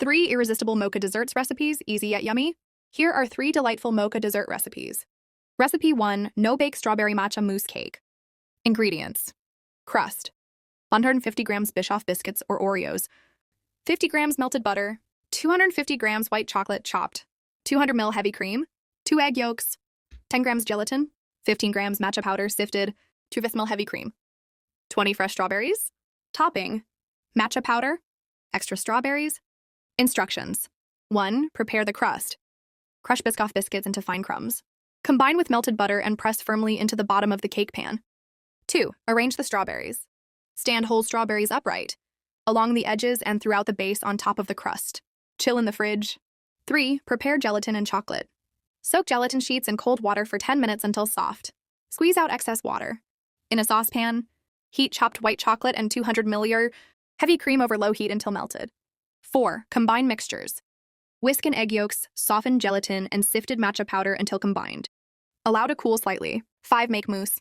3 irresistible mocha desserts recipes, easy yet yummy. Here are 3 delightful mocha dessert recipes. Recipe 1, no-bake strawberry matcha mousse cake. Ingredients: crust, 150 grams Bischoff biscuits or Oreos, 50 grams melted butter, 250 grams white chocolate chopped, 200 ml heavy cream, 2 egg yolks, 10 grams gelatin, 15 grams matcha powder sifted, 2 ml heavy cream, 20 fresh strawberries. Topping: matcha powder, extra strawberries. Instructions: 1. Prepare the crust. Crush Biscoff biscuits into fine crumbs. Combine with melted butter and press firmly into the bottom of the cake pan. 2. Arrange the strawberries. Stand whole strawberries upright, along the edges and throughout the base on top of the crust. Chill in the fridge. 3. Prepare gelatin and chocolate. Soak gelatin sheets in cold water for 10 minutes until soft. Squeeze out excess water. In a saucepan, heat chopped white chocolate and 200 ml heavy cream over low heat until melted. 4. Combine mixtures. Whisk in egg yolks, soften gelatin, and sifted matcha powder until combined. Allow to cool slightly. 5. Make mousse.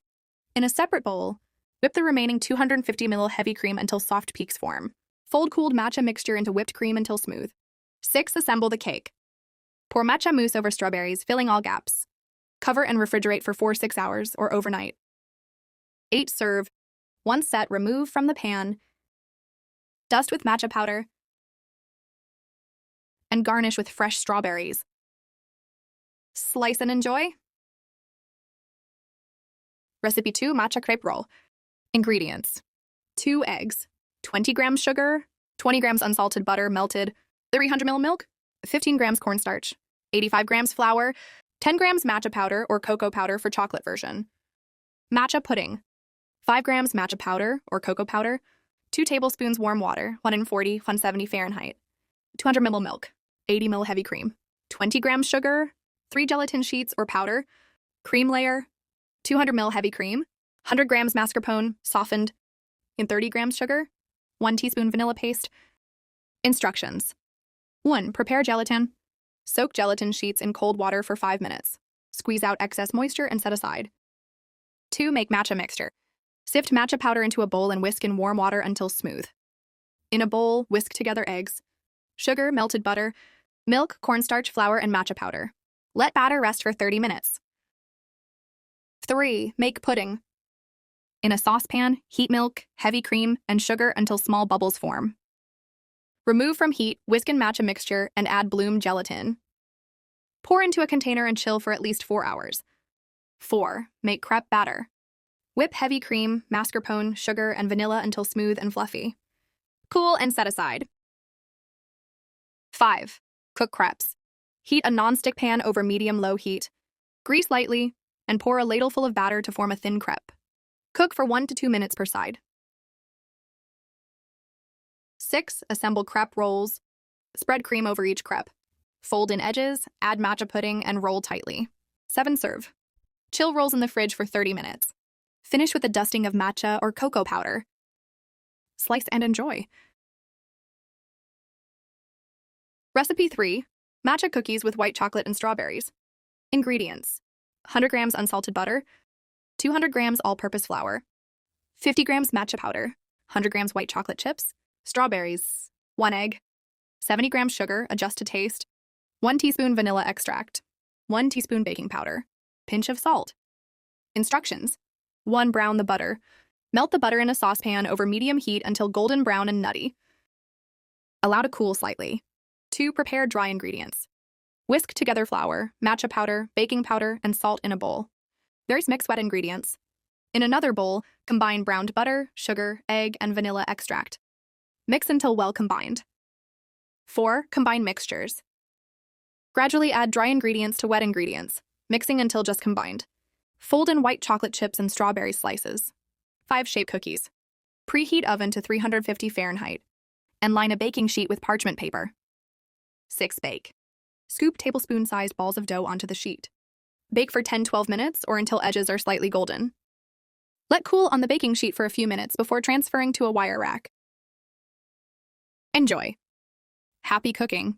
In a separate bowl, whip the remaining 250 ml heavy cream until soft peaks form. Fold cooled matcha mixture into whipped cream until smooth. 6. Assemble the cake. Pour matcha mousse over strawberries, filling all gaps. Cover and refrigerate for 4-6 hours or overnight. 8. Serve. 1 set remove from the pan. Dust with matcha powder and garnish with fresh strawberries. Slice and enjoy. Recipe 2, matcha crepe roll. Ingredients: 2 eggs, 20 grams sugar, 20 grams unsalted butter melted, 300 ml milk, 15 grams cornstarch, 85 grams flour, 10 grams matcha powder or cocoa powder for chocolate version. Matcha pudding: 5 grams matcha powder or cocoa powder, 2 tablespoons warm water, 140-170 Fahrenheit, 200 ml milk, 80 ml heavy cream, 20 grams sugar, 3 gelatin sheets or powder, cream layer, 200 ml heavy cream, 100 grams mascarpone, softened, in 30 grams sugar, 1 teaspoon vanilla paste. Instructions: 1. Prepare gelatin. Soak gelatin sheets in cold water for 5 minutes. Squeeze out excess moisture and set aside. 2. Make matcha mixture. Sift matcha powder into a bowl and whisk in warm water until smooth. In a bowl, whisk together eggs, sugar, melted butter, milk, cornstarch, flour, and matcha powder. Let batter rest for 30 minutes. 3. Make pudding. In a saucepan, heat milk, heavy cream, and sugar until small bubbles form. Remove from heat, whisk in matcha mixture, and add bloom gelatin. Pour into a container and chill for at least 4 hours. 4. Make crepe batter. Whip heavy cream, mascarpone, sugar, and vanilla until smooth and fluffy. Cool and set aside. 5. Cook crepes. Heat a non-stick pan over medium-low heat. Grease lightly, and pour a ladleful of batter to form a thin crepe. Cook for 1 to 2 minutes per side. 6. Assemble crepe rolls. Spread cream over each crepe. Fold in edges, add matcha pudding, and roll tightly. 7. Serve. Chill rolls in the fridge for 30 minutes. Finish with a dusting of matcha or cocoa powder. Slice and enjoy. Recipe 3, matcha cookies with white chocolate and strawberries. Ingredients: 100 grams unsalted butter, 200 grams all-purpose flour, 50 grams matcha powder, 100 grams white chocolate chips, strawberries, 1 egg, 70 grams sugar, adjust to taste, 1 teaspoon vanilla extract, 1 teaspoon baking powder, pinch of salt. Instructions: 1. Brown the butter. Melt the butter in a saucepan over medium heat until golden brown and nutty. Allow to cool slightly. 2. Prepare dry ingredients. Whisk together flour, matcha powder, baking powder, and salt in a bowl. There's mix wet ingredients. In another bowl, combine browned butter, sugar, egg, and vanilla extract. Mix until well combined. 4. Combine mixtures. Gradually add dry ingredients to wet ingredients, mixing until just combined. Fold in white chocolate chips and strawberry slices. 5. Shape cookies. Preheat oven to 350 Fahrenheit and line a baking sheet with parchment paper. 6. Bake. Scoop tablespoon-sized balls of dough onto the sheet. Bake for 10-12 minutes or until edges are slightly golden. Let cool on the baking sheet for a few minutes before transferring to a wire rack. Enjoy. Happy cooking!